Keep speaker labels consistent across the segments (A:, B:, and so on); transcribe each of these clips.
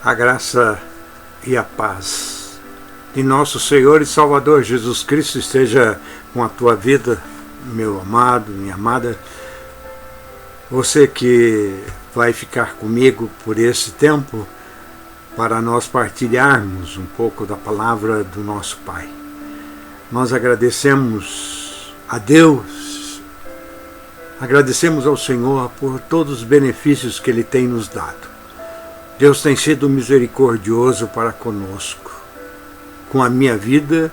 A: A graça e a paz de nosso Senhor e Salvador Jesus Cristo esteja com a tua vida, meu amado, minha amada. Você que vai ficar comigo por esse tempo para nós partilharmos um pouco da palavra do nosso Pai. Nós agradecemos a Deus, agradecemos ao Senhor por todos os benefícios que Ele tem nos dado. Deus tem sido misericordioso para conosco, com a minha vida,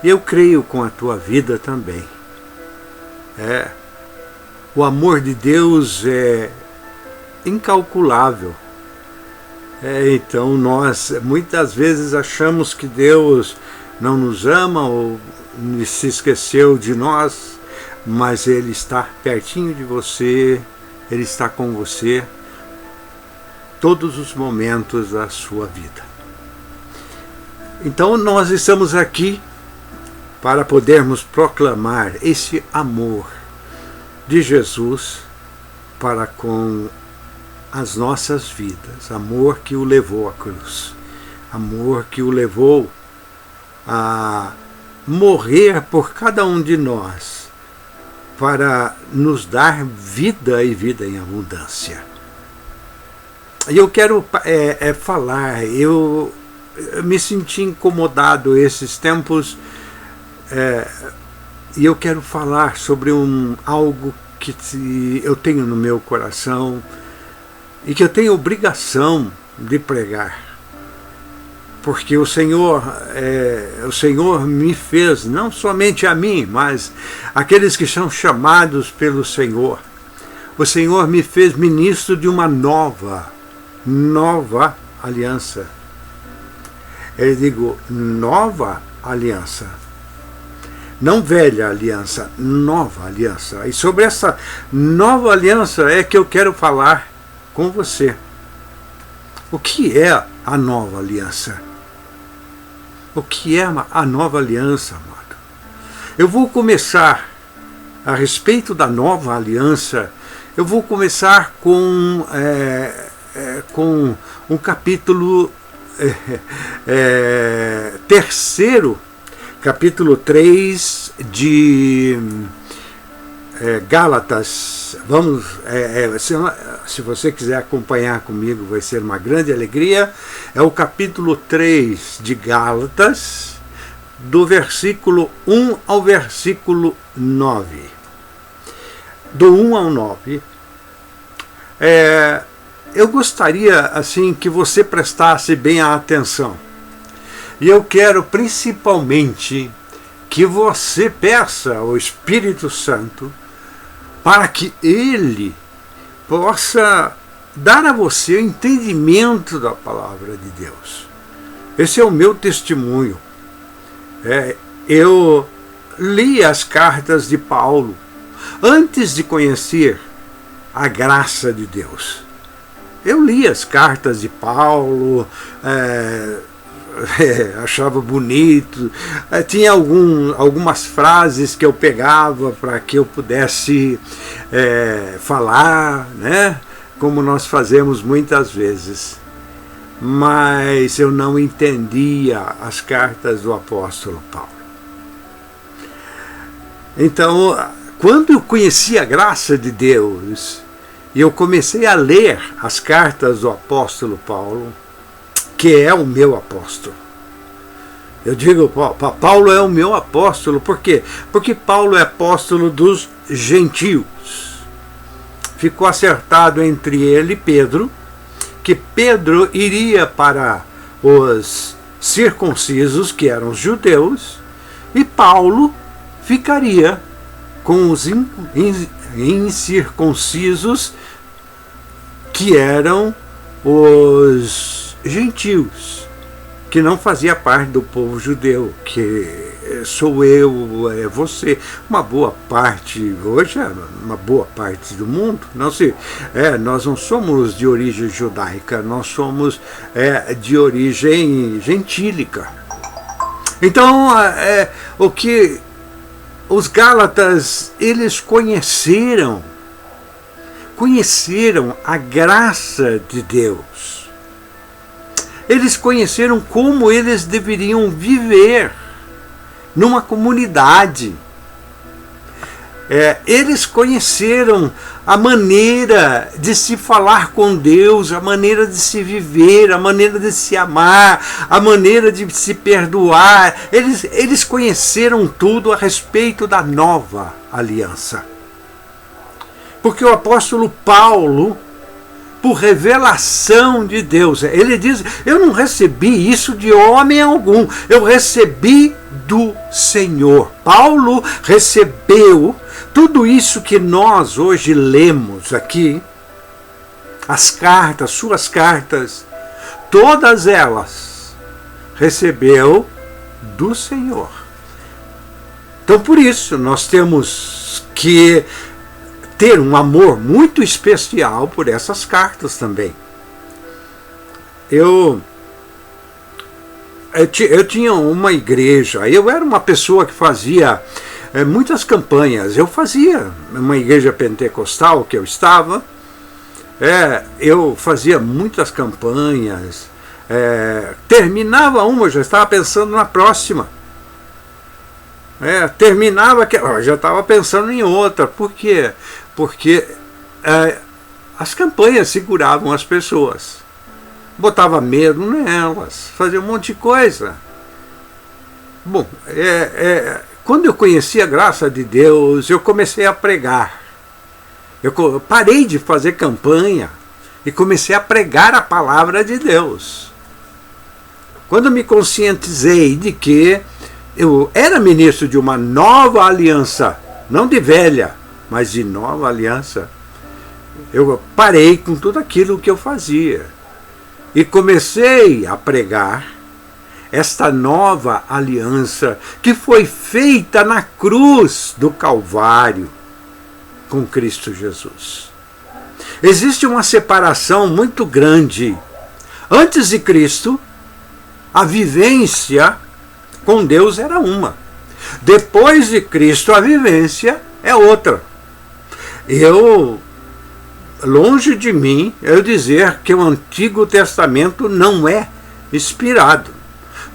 A: e eu creio com a tua vida também. O amor de Deus é incalculável. Então nós muitas vezes achamos que Deus não nos ama ou se esqueceu de nós, mas Ele está pertinho de você, Ele está com você todos os momentos da sua vida. Então nós estamos aqui para podermos proclamar esse amor de Jesus para com as nossas vidas, amor que o levou à cruz, amor que o levou a morrer por cada um de nós para nos dar vida e vida em abundância. E eu quero falar, eu me senti incomodado esses tempos, e eu quero falar sobre algo que eu tenho no meu coração e que eu tenho obrigação de pregar. Porque o Senhor me fez, não somente a mim, mas aqueles que são chamados pelo Senhor. O Senhor me fez ministro de uma nova aliança. Eu digo nova aliança, não velha aliança, nova aliança. E sobre essa nova aliança é que eu quero falar com você. O que é a nova aliança? O que é a nova aliança, amado? Eu vou começar a respeito da nova aliança. Eu vou começar com um capítulo terceiro, capítulo 3 de Gálatas. Vamos, se você quiser acompanhar comigo, vai ser uma grande alegria. É o capítulo 3 de Gálatas, do versículo 1 ao versículo 9. Do 1 ao 9. Eu gostaria assim que você prestasse bem a atenção. E eu quero principalmente que você peça ao Espírito Santo para que Ele possa dar a você o entendimento da palavra de Deus. Esse é o meu testemunho. Eu li as cartas de Paulo antes de conhecer a graça de Deus. Eu li as cartas de Paulo, achava bonito, tinha algumas frases que eu pegava para que eu pudesse falar, né? Como nós fazemos muitas vezes. Mas eu não entendia as cartas do apóstolo Paulo. Então, quando eu conheci a graça de Deus, e eu comecei a ler as cartas do apóstolo Paulo, que é o meu apóstolo. Eu digo, Paulo é o meu apóstolo, por quê? Porque Paulo é apóstolo dos gentios. Ficou acertado entre ele e Pedro, que Pedro iria para os circuncisos, que eram os judeus, e Paulo ficaria com os incircuncisos, que eram os gentios, que não fazia parte do povo judeu, que sou eu, é você, uma boa parte, hoje é uma boa parte do mundo, nós não somos de origem judaica, nós somos de origem gentílica. Então, o que os Gálatas, eles conheceram a graça de Deus. Eles conheceram como eles deveriam viver numa comunidade. Eles conheceram a maneira de se falar com Deus, a maneira de se viver, a maneira de se amar, a maneira de se perdoar. Eles conheceram tudo a respeito da nova aliança. Porque o apóstolo Paulo, por revelação de Deus, ele diz: eu não recebi isso de homem algum, eu recebi do Senhor. Paulo recebeu tudo isso que nós hoje lemos aqui, as cartas, suas cartas, todas elas recebeu do Senhor. Então, por isso, nós temos que ter um amor muito especial por essas cartas também. Eu tinha uma igreja, eu era uma pessoa que fazia muitas campanhas. Eu fazia uma igreja pentecostal que eu estava, eu fazia muitas campanhas, terminava uma, eu já estava pensando na próxima. Terminava que eu já estava pensando em outra. Por quê? Porque as campanhas seguravam as pessoas, botava medo nelas, fazia um monte de coisa. Bom, quando eu conheci a graça de Deus, eu comecei a pregar. Eu parei de fazer campanha e comecei a pregar a palavra de Deus. Quando me conscientizei de que eu era ministro de uma nova aliança, não de velha, mas de nova aliança, eu parei com tudo aquilo que eu fazia e comecei a pregar esta nova aliança que foi feita na cruz do Calvário com Cristo Jesus. Existe uma separação muito grande. Antes de Cristo, a vivência com Deus era uma. Depois de Cristo, a vivência é outra. Longe de mim eu dizer que o Antigo Testamento não é inspirado.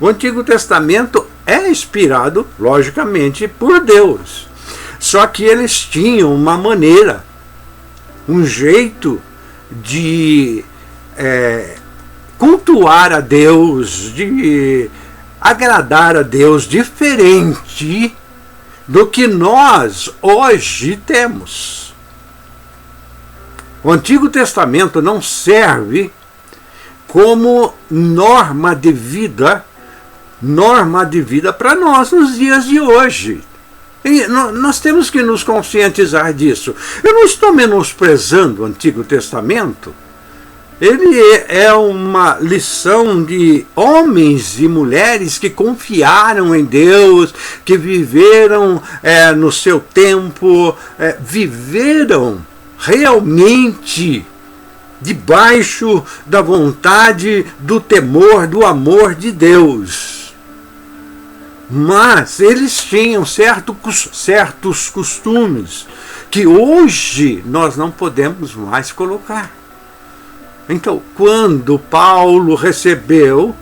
A: O Antigo Testamento é inspirado, logicamente, por Deus. Só que eles tinham uma maneira, um jeito de cultuar a Deus, de agradar a Deus, diferente do que nós hoje temos. O Antigo Testamento não serve como norma de vida para nós nos dias de hoje. E nós temos que nos conscientizar disso. Eu não estou menosprezando o Antigo Testamento. Ele é uma lição de homens e mulheres que confiaram em Deus, que viveram no seu tempo, viveram realmente debaixo da vontade, do temor, do amor de Deus. Mas eles tinham certos costumes que hoje nós não podemos mais colocar. Então, quando Paulo recebeu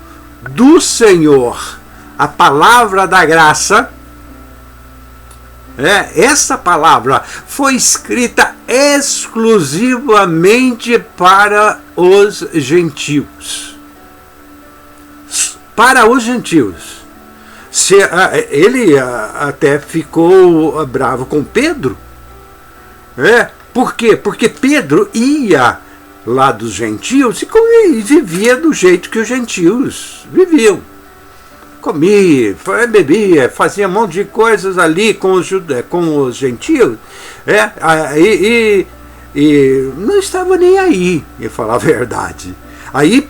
A: do Senhor a palavra da graça, essa palavra foi escrita exclusivamente para os gentios. Para os gentios. Ele até ficou bravo com Pedro. Por quê? Porque Pedro ia lá dos gentios e vivia do jeito que os gentios viviam. Comia, bebia, fazia um monte de coisas ali com os gentios, e não estava nem aí, ia falar a verdade. Aí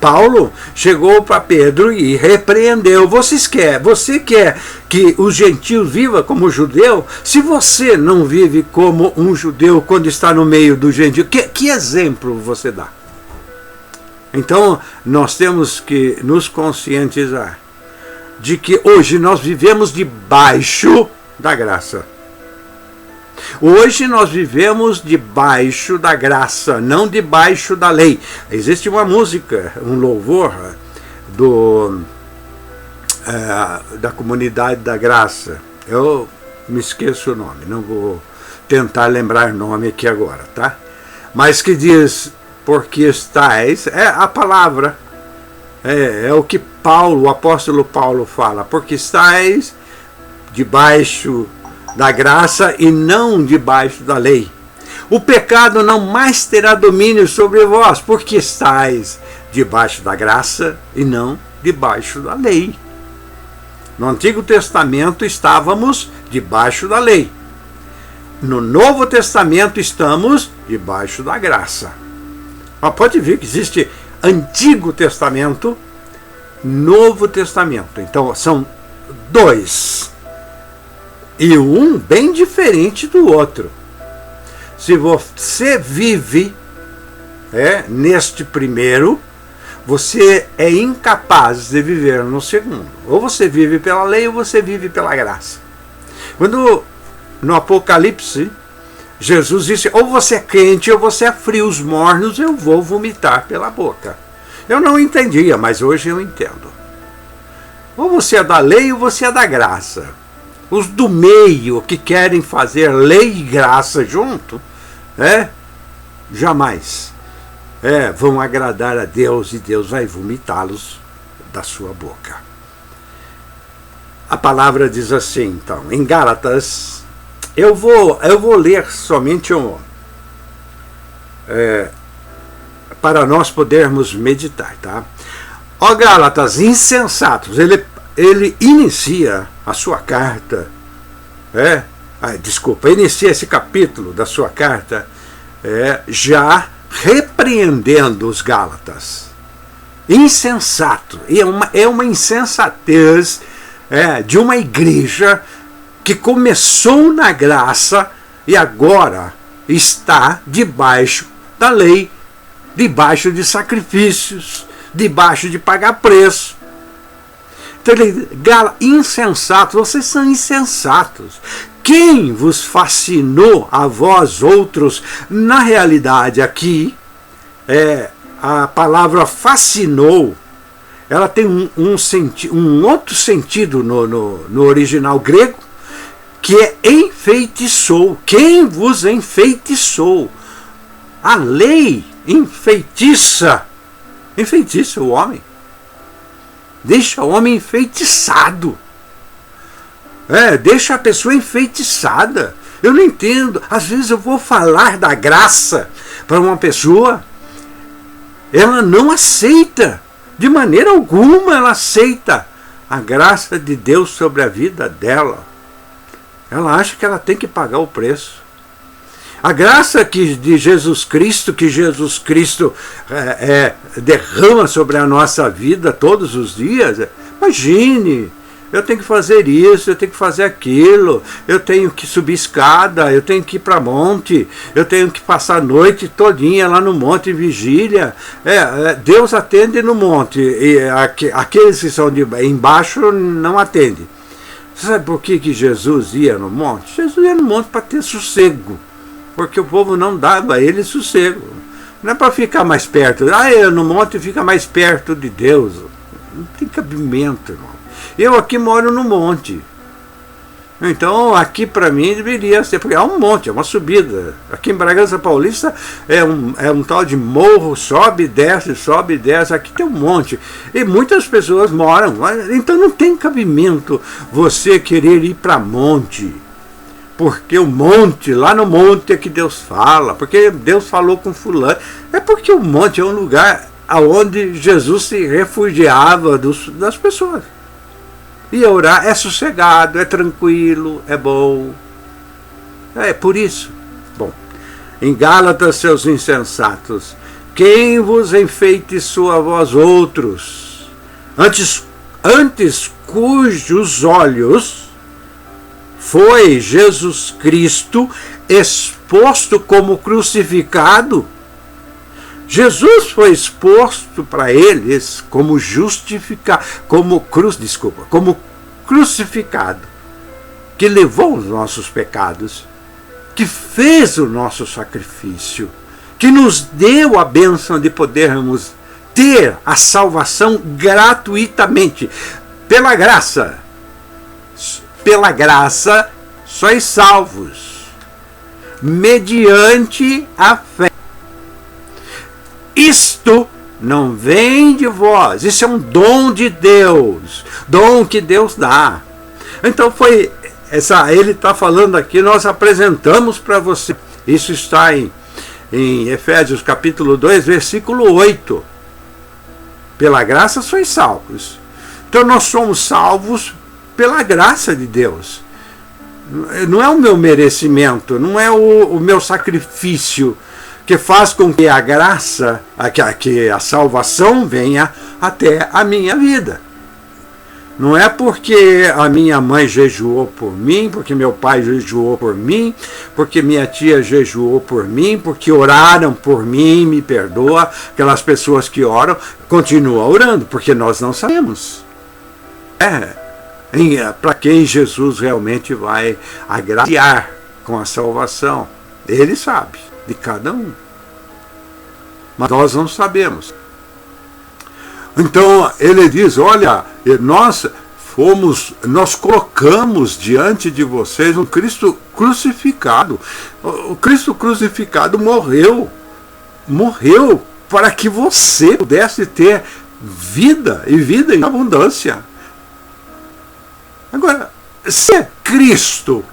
A: Paulo chegou para Pedro e repreendeu. Você quer que os gentios vivam como judeu? Se você não vive como um judeu quando está no meio do gentio, que exemplo você dá? Então, nós temos que nos conscientizar de que hoje nós vivemos debaixo da graça. Hoje nós vivemos debaixo da graça, não debaixo da lei. Existe uma música, um louvor da Comunidade da Graça. Eu me esqueço o nome, não vou tentar lembrar o nome aqui agora, tá? Mas que diz, porque estais, é a palavra, é o que o apóstolo Paulo fala, porque estais debaixo da graça e não debaixo da lei. O pecado não mais terá domínio sobre vós, porque estais debaixo da graça e não debaixo da lei. No Antigo Testamento estávamos debaixo da lei. No Novo Testamento estamos debaixo da graça. Mas pode ver que existe Antigo Testamento, Novo Testamento. Então são dois. E um bem diferente do outro. Se você vive neste primeiro, você é incapaz de viver no segundo. Ou você vive pela lei ou você vive pela graça. Quando no Apocalipse, Jesus disse, ou você é quente ou você é frio, os mornos eu vou vomitar pela boca. Eu não entendia, mas hoje eu entendo. Ou você é da lei ou você é da graça. Os do meio que querem fazer lei e graça junto, jamais vão agradar a Deus e Deus vai vomitá-los da sua boca. A palavra diz assim, então, em Gálatas, eu vou ler somente para nós podermos meditar, tá? Ó Gálatas, insensatos, ele inicia a sua carta, inicia esse capítulo da sua carta, já repreendendo os Gálatas. Insensato, é uma insensatez de uma igreja que começou na graça e agora está debaixo da lei, debaixo de sacrifícios, debaixo de pagar preço. Então ele fala, insensatos, vocês são insensatos. Quem vos fascinou a vós outros? Na realidade aqui, a palavra fascinou, ela tem um outro sentido no original grego, que é enfeitiçou. Quem vos enfeitiçou? A lei enfeitiça o homem. Deixa o homem enfeitiçado. Deixa a pessoa enfeitiçada. Eu não entendo. Às vezes eu vou falar da graça para uma pessoa, ela não aceita. De maneira alguma ela aceita a graça de Deus sobre a vida dela. Ela acha que ela tem que pagar o preço. A graça de Jesus Cristo, que Jesus Cristo derrama sobre a nossa vida todos os dias. Imagine, eu tenho que fazer isso, eu tenho que fazer aquilo, eu tenho que subir escada, eu tenho que ir para monte, eu tenho que passar a noite todinha lá no monte em vigília. Deus atende no monte, e aqueles que são embaixo não atendem. Você sabe por que Jesus ia no monte? Jesus ia no monte para ter sossego. Porque o povo não dava a ele sossego. Não é para ficar mais perto. No monte fica mais perto de Deus. Não tem cabimento, irmão. Eu aqui moro no monte. Então aqui para mim deveria ser, porque é um monte, é uma subida. Aqui em Bragança Paulista é um tal de morro, sobe e desce, aqui tem um monte. E muitas pessoas moram, então não tem cabimento você querer ir para monte. Porque o monte, lá no monte é que Deus fala, porque Deus falou com fulano. É porque o monte é um lugar onde Jesus se refugiava das pessoas. E orar é sossegado, é tranquilo, é bom. É por isso. Bom, em Gálatas, seus insensatos, quem vos enfeitiçou a vós outros? Antes cujos olhos foi Jesus Cristo exposto como crucificado. Jesus foi exposto para eles como crucificado, que levou os nossos pecados. que fez o nosso sacrifício, que nos deu a bênção de podermos ter a salvação gratuitamente, pela graça. Pela graça sois salvos, mediante a fé. Isto não vem de vós, isso é um dom de Deus, dom que Deus dá. Então ele está falando aqui, nós apresentamos para você. Isso está em Efésios capítulo 2, versículo 8. Pela graça sois salvos. Então nós somos salvos pela graça de Deus. Não é o meu merecimento, não é o meu sacrifício que faz com que a graça, que a salvação venha até a minha vida. Não é porque a minha mãe jejuou por mim, porque meu pai jejuou por mim, porque minha tia jejuou por mim, porque oraram por mim, me perdoa. Aquelas pessoas que oram, continuam orando, porque nós não sabemos. Para quem Jesus realmente vai agraciar com a salvação. Ele sabe, de cada um. Mas nós não sabemos. Então ele diz, olha, nós colocamos diante de vocês um Cristo crucificado. O Cristo crucificado morreu para que você pudesse ter vida, e vida em abundância. Agora, se Cristo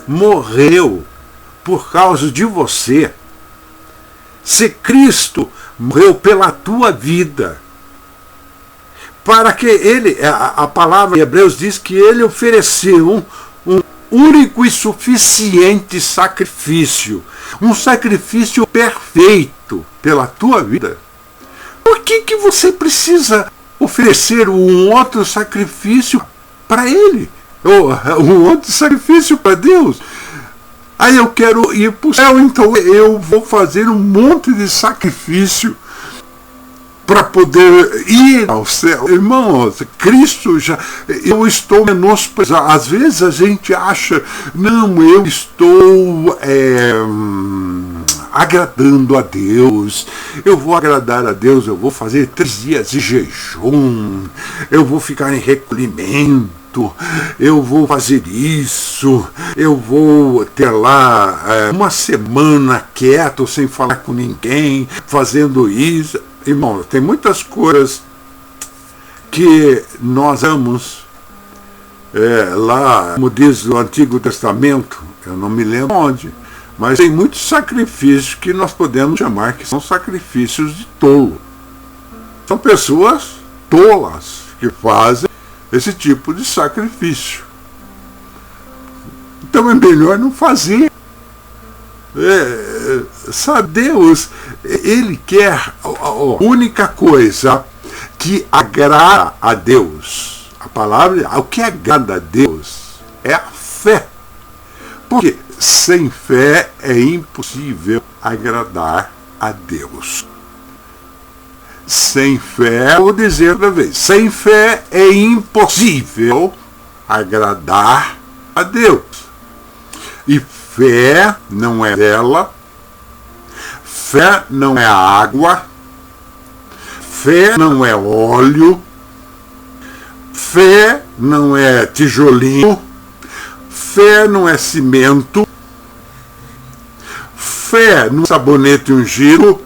A: morreu por causa de você, se Cristo morreu pela tua vida, para que ele, a palavra de Hebreus diz que ele ofereceu um único e suficiente sacrifício, um sacrifício perfeito pela tua vida. Por que você precisa oferecer um outro sacrifício para ele? Um outro sacrifício para Deus? Aí eu quero ir para o céu, então eu vou fazer um monte de sacrifício para poder ir ao céu. Irmãos, Cristo já... Eu estou menosprezando. Às vezes a gente acha, não, eu estou agradando a Deus. Eu vou agradar a Deus, eu vou fazer 3 dias de jejum. Eu vou ficar em recolhimento. Eu vou fazer isso, eu vou ter lá uma semana quieto, sem falar com ninguém, fazendo isso. Irmão, tem muitas coisas que nós vamos lá, como diz o Antigo Testamento, eu não me lembro onde, mas tem muitos sacrifícios que nós podemos chamar que são sacrifícios de tolo. São pessoas tolas que fazem esse tipo de sacrifício. Então é melhor não fazer. Sabe, Deus, ele quer a única coisa que agrada a Deus. A palavra, o que agrada a Deus é a fé. Porque sem fé é impossível agradar a Deus. Sem fé, vou dizer outra vez, sem fé é impossível agradar a Deus. E fé não é vela, fé não é água, fé não é óleo, fé não é tijolinho, fé não é cimento, fé não é sabonete ungido,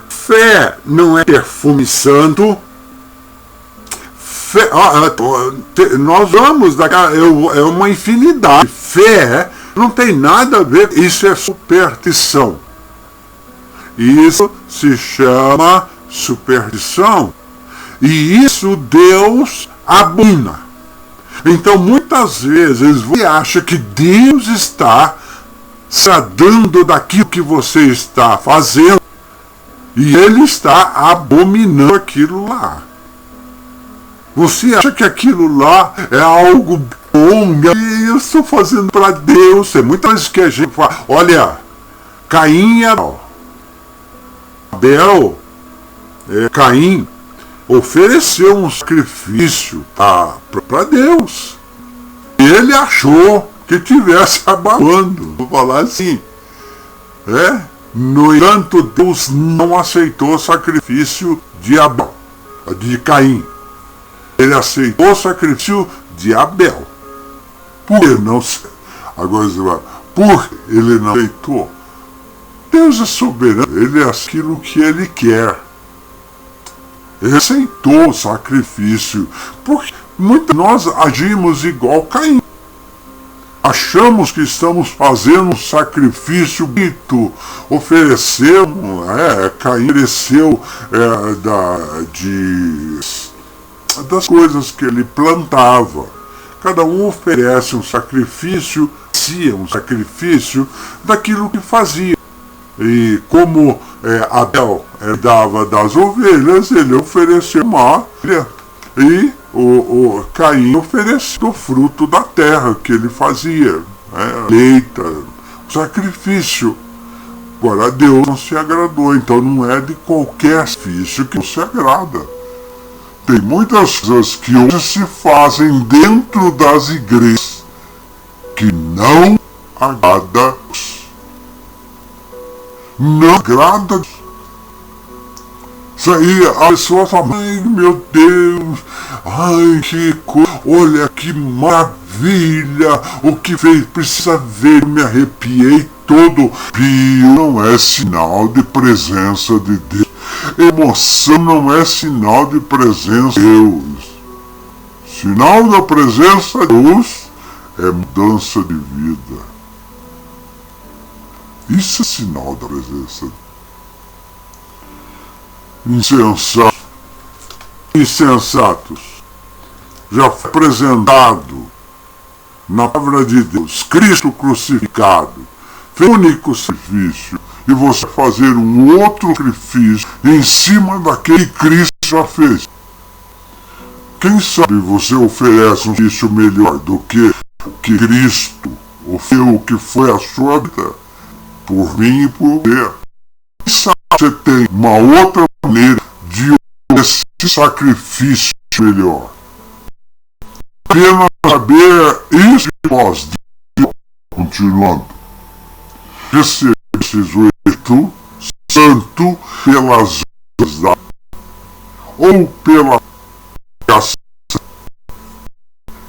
A: fé não é perfume santo. Fé, nós vamos é uma infinidade. Fé não tem nada a ver, isso é superstição. Isso se chama superstição. E isso Deus abomina. Então muitas vezes você acha que Deus está tratando daquilo que você está fazendo, e ele está abominando aquilo lá. Você acha que aquilo lá é algo bom, e eu estou fazendo para Deus. É muitas vezes que a gente fala, olha, Caim e Abel, Caim ofereceu um sacrifício para Deus. Ele achou
B: que estivesse abafando. Vou falar assim. No entanto, Deus não aceitou o sacrifício de Abel, de Caim. Ele aceitou o sacrifício de Abel. Por que não? Agora você vai, por que ele não aceitou? Deus é soberano, ele é aquilo que ele quer. Ele aceitou o sacrifício, porque nós agimos igual Caim. Achamos que estamos fazendo um sacrifício bonito, oferecemos, Caim ofereceu das coisas que ele plantava. Cada um oferece um sacrifício daquilo que fazia. E como Abel dava das ovelhas, ele ofereceu uma ovelha, e o Caim ofereceu o fruto da terra que ele fazia, leita, sacrifício. Agora Deus não se agradou, então não é de qualquer sacrifício que Deus se agrada. Tem muitas coisas que hoje se fazem dentro das igrejas que não agrada, não agrada. Isso aí, a pessoa fala, ai meu Deus, ai que coisa, olha que maravilha, o que fez, precisa ver, eu me arrepiei todo. Pio não é sinal de presença de Deus, emoção não é sinal de presença de Deus. Sinal da presença de Deus é mudança de vida. Isso é sinal da presença de Deus. Insensatos, já foi apresentado na palavra de Deus, Cristo crucificado, fez o único sacrifício, e você fazer um outro sacrifício em cima daquele que Cristo já fez. Quem sabe você oferece um sacrifício melhor do que o que Cristo ofereceu, o que foi a sua vida, por mim e por você. Quem sabe você tem uma outra maneira de oferecer sacrifício melhor. Apenas saber isso que nós Deus, continuando. Receber o Espírito Santo pelas obras da ou pela graça.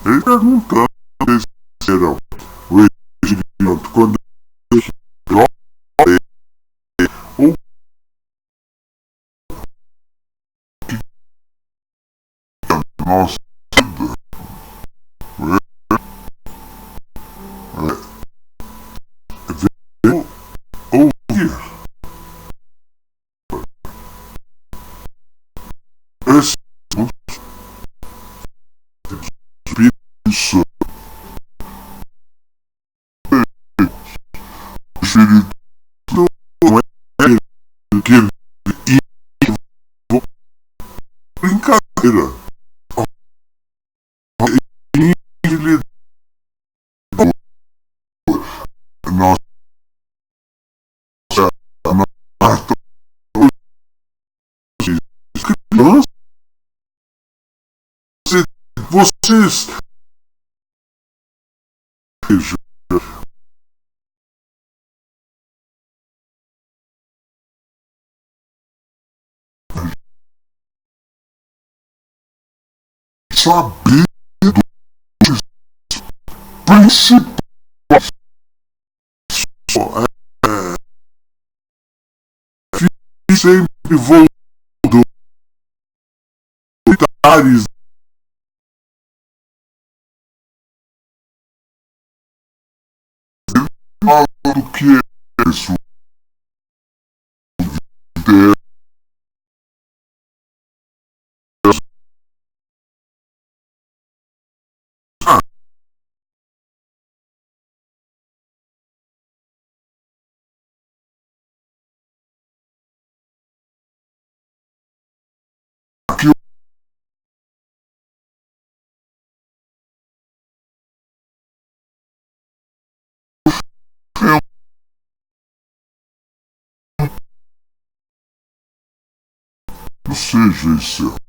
B: Ele perguntando se serão o Espírito Santo quando ele ou nossa ouvir esse Espírito Santo. O Espírito não é que ele brincadeira. Ele nossa criança, vocês saber dos principais sempre voltou militares do que é isso que não seja isso.